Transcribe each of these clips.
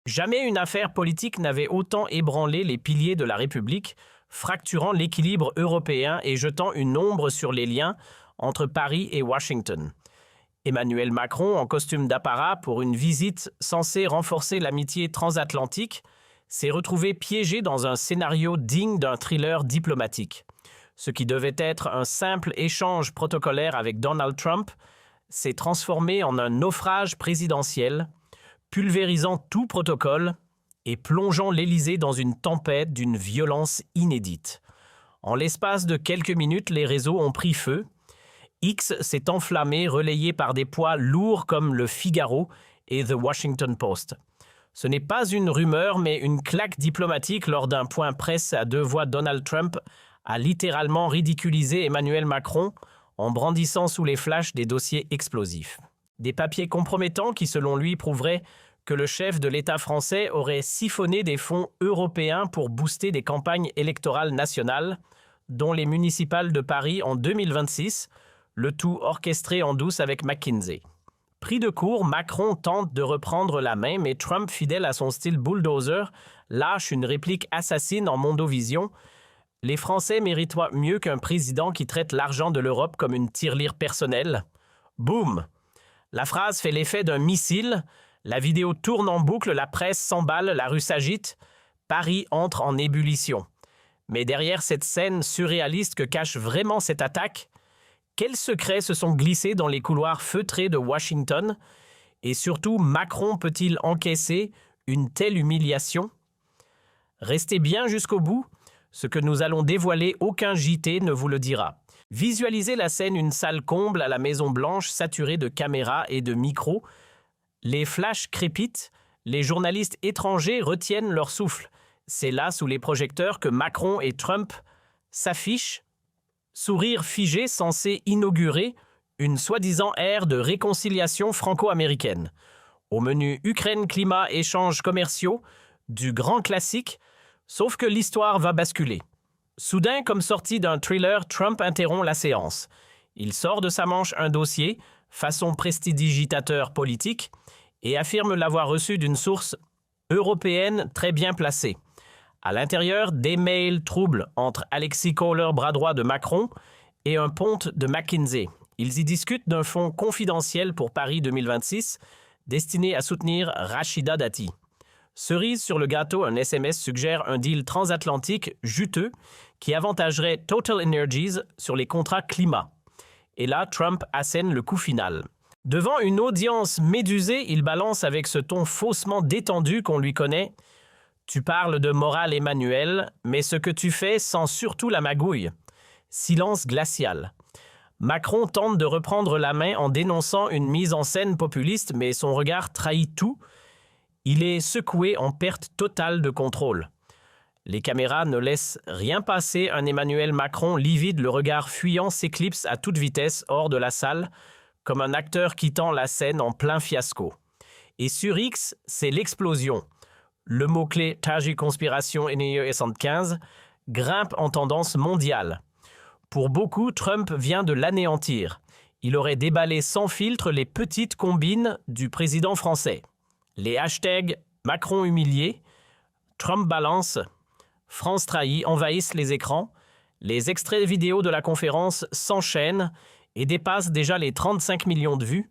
Jamais une affaire politique n'avait autant ébranlé les piliers de la République, fracturant l'équilibre européen et jetant une ombre sur les liens entre Paris et Washington. Emmanuel Macron, en costume d'apparat pour une visite censée renforcer l'amitié transatlantique, s'est retrouvé piégé dans un scénario digne d'un thriller diplomatique. Ce qui devait être un simple échange protocolaire avec Donald Trump s'est transformé en un naufrage présidentiel, pulvérisant tout protocole et plongeant l'Élysée dans une tempête d'une violence inédite. En l'espace de quelques minutes, les réseaux ont pris feu. X s'est enflammé, relayé par des poids lourds comme le Figaro et The Washington Post. Ce n'est pas une rumeur, mais une claque diplomatique lors d'un point presse à deux voix. Donald Trump a littéralement ridiculisé Emmanuel Macron en brandissant sous les flashs des dossiers explosifs. Des papiers compromettants qui, selon lui, prouveraient que le chef de l'État français aurait siphonné des fonds européens pour booster des campagnes électorales nationales, dont les municipales de Paris en 2026, le tout orchestré en douce avec McKinsey. Pris de court, Macron tente de reprendre la main, mais Trump, fidèle à son style bulldozer, lâche une réplique assassine en mondovision. Les Français méritent mieux qu'un président qui traite l'argent de l'Europe comme une tirelire personnelle. Boum! La phrase fait l'effet d'un missile, la vidéo tourne en boucle, la presse s'emballe, la rue s'agite, Paris entre en ébullition. Mais derrière cette scène surréaliste que cache vraiment cette attaque, quels secrets se sont glissés dans les couloirs feutrés de Washington? Et surtout, Macron peut-il encaisser une telle humiliation? Restez bien jusqu'au bout, ce que nous allons dévoiler, aucun JT ne vous le dira. Visualisez la scène, une salle comble à la Maison-Blanche saturée de caméras et de micros. Les flashs crépitent, les journalistes étrangers retiennent leur souffle. C'est là, sous les projecteurs, que Macron et Trump s'affichent, sourire figé censé inaugurer une soi-disant ère de réconciliation franco-américaine. Au menu Ukraine, climat, échanges commerciaux, du grand classique, sauf que l'histoire va basculer. Soudain, comme sorti d'un thriller, Trump interrompt la séance. Il sort de sa manche un dossier, façon prestidigitateur politique, et affirme l'avoir reçu d'une source européenne très bien placée. À l'intérieur, des mails troubles entre Alexis Kohler, bras droit de Macron, et un ponte de McKinsey. Ils y discutent d'un fonds confidentiel pour Paris 2026, destiné à soutenir Rachida Dati. Cerise sur le gâteau, un SMS suggère un deal transatlantique juteux qui avantagerait Total Energies sur les contrats climat. Et là, Trump assène le coup final. Devant une audience médusée, il balance avec ce ton faussement détendu qu'on lui connaît. Tu parles de morale, Emmanuel, mais ce que tu fais sent surtout la magouille. Silence glacial. Macron tente de reprendre la main en dénonçant une mise en scène populiste, mais son regard trahit tout. Il est secoué en perte totale de contrôle. Les caméras ne laissent rien passer, un Emmanuel Macron livide, le regard fuyant s'éclipse à toute vitesse hors de la salle, comme un acteur quittant la scène en plein fiasco. Et sur X, c'est l'explosion. Le mot-clé « Taji-conspiration NIE 75 » grimpe en tendance mondiale. Pour beaucoup, Trump vient de l'anéantir. Il aurait déballé sans filtre les petites combines du président français. Les hashtags « Macron humilié »,« Trump balance »,« France trahie » envahissent les écrans. Les extraits vidéo de la conférence s'enchaînent et dépassent déjà les 35 millions de vues.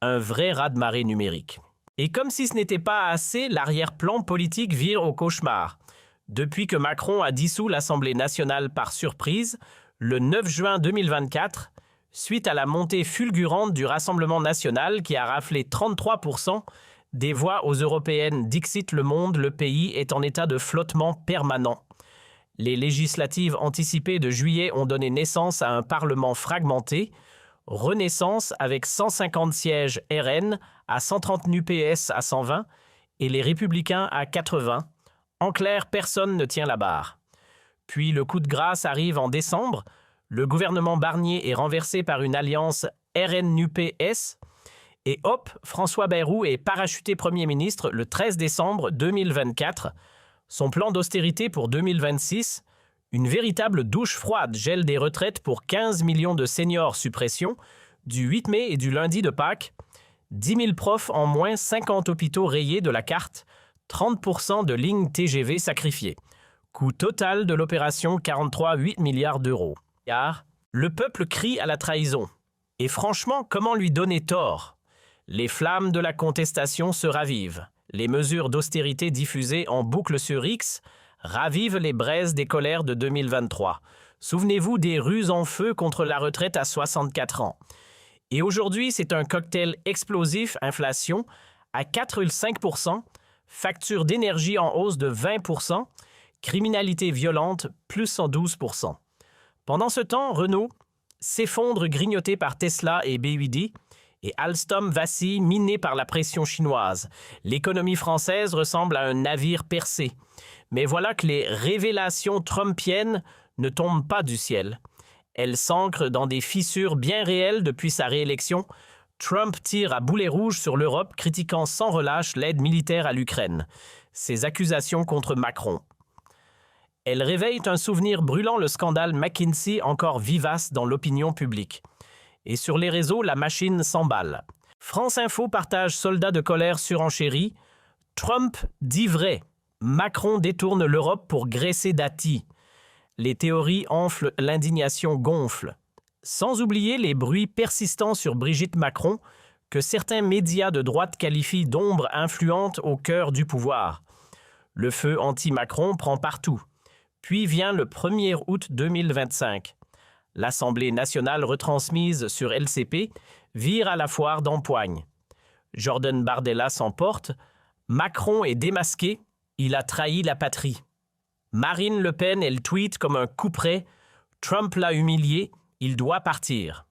Un vrai raz-de-marée numérique. Et comme si ce n'était pas assez, l'arrière-plan politique vire au cauchemar. Depuis que Macron a dissous l'Assemblée nationale par surprise, le 9 juin 2024, suite à la montée fulgurante du Rassemblement national qui a raflé 33% des voix aux européennes, dixit Le Monde, le pays est en état de flottement permanent. Les législatives anticipées de juillet ont donné naissance à un Parlement fragmenté, Renaissance avec 150 sièges RN à 130 NUPES à 120 et les Républicains à 80. En clair, personne ne tient la barre. Puis le coup de grâce arrive en décembre. Le gouvernement Barnier est renversé par une alliance RN-NUPES. Et hop, François Bayrou est parachuté Premier ministre le 13 décembre 2024. Son plan d'austérité pour 2026, une véritable douche froide, gel des retraites pour 15 millions de seniors, suppression, du 8 mai et du lundi de Pâques, 10 000 profs en moins, 50 hôpitaux rayés de la carte, 30% de lignes TGV sacrifiées. Coût total de l'opération 43,8 milliards d'euros. Car le peuple crie à la trahison. Et franchement, comment lui donner tort? Les flammes de la contestation se ravivent. Les mesures d'austérité diffusées en boucle sur X ravivent les braises des colères de 2023. Souvenez-vous des ruses en feu contre la retraite à 64 ans. Et aujourd'hui, c'est un cocktail explosif, inflation à 4,5%, facture d'énergie en hausse de 20%, criminalité violente plus 112%. Pendant ce temps, Renault s'effondre grignoté par Tesla et BYD et Alstom vacille miné par la pression chinoise. L'économie française ressemble à un navire percé. Mais voilà que les révélations trumpiennes ne tombent pas du ciel. Elles s'ancrent dans des fissures bien réelles depuis sa réélection. Trump tire à boulet rouge sur l'Europe, critiquant sans relâche l'aide militaire à l'Ukraine. Ses accusations contre Macron. Elles réveillent un souvenir brûlant, le scandale McKinsey encore vivace dans l'opinion publique. Et sur les réseaux, la machine s'emballe. France Info partage soldats de colère surenchéris. Trump dit vrai. Macron détourne l'Europe pour graisser Dati. Les théories enflent, l'indignation gonfle. Sans oublier les bruits persistants sur Brigitte Macron, que certains médias de droite qualifient d'ombre influente au cœur du pouvoir. Le feu anti-Macron prend partout. Puis vient le 1er août 2025. L'Assemblée nationale retransmise sur LCP vire à la foire d'Empoigne. Jordan Bardella s'emporte. Macron est démasqué. Il a trahi la patrie. Marine Le Pen, elle tweet comme un couperet. Trump l'a humilié. Il doit partir.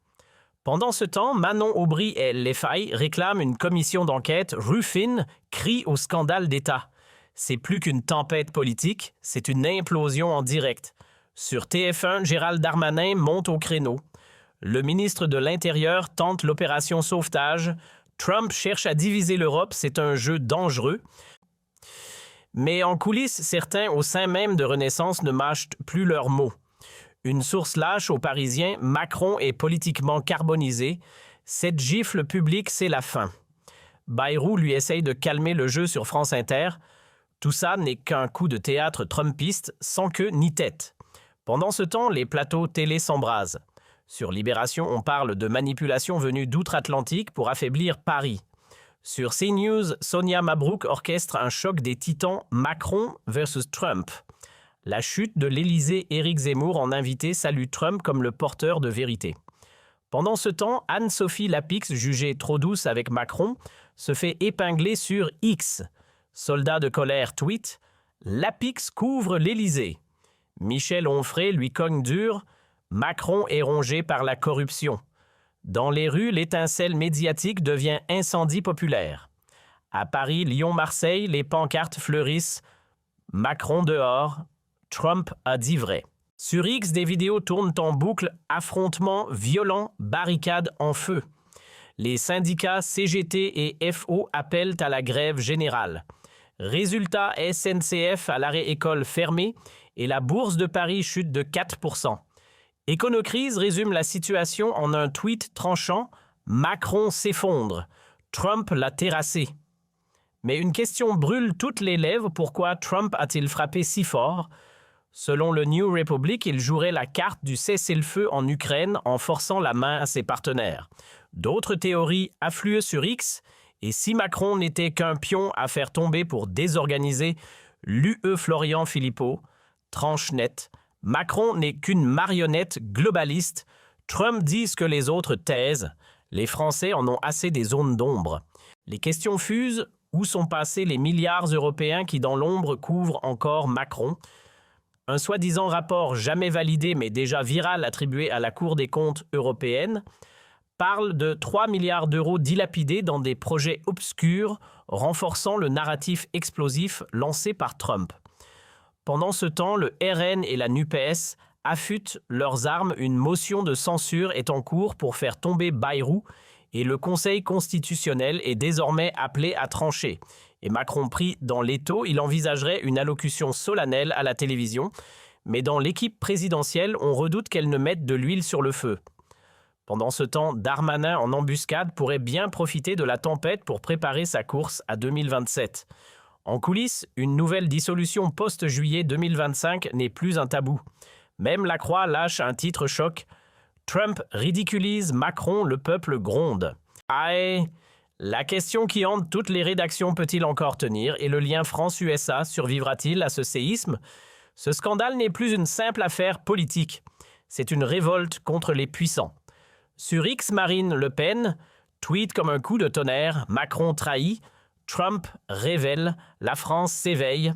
Pendant ce temps, Manon Aubry et Les Failles réclament une commission d'enquête. Ruffin crie au scandale d'État. C'est plus qu'une tempête politique, c'est une implosion en direct. Sur TF1, Gérald Darmanin monte au créneau. Le ministre de l'Intérieur tente l'opération sauvetage. Trump cherche à diviser l'Europe, c'est un jeu dangereux. Mais en coulisses, certains au sein même de Renaissance ne mâchent plus leurs mots. Une source lâche aux Parisiens, Macron est politiquement carbonisé. Cette gifle publique, c'est la fin. Bayrou lui essaye de calmer le jeu sur France Inter. Tout ça n'est qu'un coup de théâtre trumpiste sans queue ni tête. Pendant ce temps, les plateaux télé s'embrasent. Sur Libération, on parle de manipulation venue d'outre-Atlantique pour affaiblir Paris. Sur CNews, Sonia Mabrouk orchestre un choc des titans Macron versus Trump. La chute de l'Élysée, Éric Zemmour en invité salue Trump comme le porteur de vérité. Pendant ce temps, Anne-Sophie Lapix, jugée trop douce avec Macron, se fait épingler sur X. Soldat de colère tweet « Lapix couvre l'Élysée ». Michel Onfray lui cogne dur « Macron est rongé par la corruption ». Dans les rues, l'étincelle médiatique devient incendie populaire. À Paris, Lyon, Marseille, les pancartes fleurissent « Macron dehors, Trump a dit vrai ». Sur X, des vidéos tournent en boucle « Affrontements violents, barricades en feu ». Les syndicats CGT et FO appellent à la grève générale. Résultat, SNCF à l'arrêt école fermé et la bourse de Paris chute de 4%. Éconocrise résume la situation en un tweet tranchant « Macron s'effondre, Trump l'a terrassé ». Mais une question brûle toutes les lèvres, pourquoi Trump a-t-il frappé si fort? Selon le New Republic, il jouerait la carte du cessez-le-feu en Ukraine en forçant la main à ses partenaires. D'autres théories affluent sur X, et si Macron n'était qu'un pion à faire tomber pour désorganiser l'UE Florian Philippot, tranche nette, Macron n'est qu'une marionnette globaliste. Trump dit ce que les autres taisent. Les Français en ont assez des zones d'ombre. Les questions fusent. Où sont passés les milliards européens qui, dans l'ombre, couvrent encore Macron? Un soi-disant rapport jamais validé mais déjà viral attribué à la Cour des comptes européenne parle de 3 milliards d'euros dilapidés dans des projets obscurs renforçant le narratif explosif lancé par Trump. Pendant ce temps, le RN et la NUPES affûtent leurs armes. Une motion de censure est en cours pour faire tomber Bayrou et le Conseil constitutionnel est désormais appelé à trancher. Et Macron pris dans l'étau, il envisagerait une allocution solennelle à la télévision. Mais dans l'équipe présidentielle, on redoute qu'elle ne mette de l'huile sur le feu. Pendant ce temps, Darmanin en embuscade pourrait bien profiter de la tempête pour préparer sa course à 2027. En coulisses, une nouvelle dissolution post-juillet 2025 n'est plus un tabou. Même La Croix lâche un titre choc. Trump ridiculise Macron, le peuple gronde. Aïe! La question qui hante toutes les rédactions peut-il encore tenir et le lien France-USA survivra-t-il à ce séisme? Ce scandale n'est plus une simple affaire politique. C'est une révolte contre les puissants. Sur X, Marine Le Pen tweet comme un coup de tonnerre, Macron trahit, Trump révèle, la France s'éveille.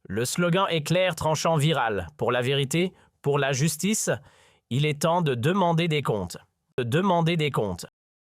Le slogan est clair, tranchant, viral. Pour la vérité, pour la justice, il est temps de demander des comptes.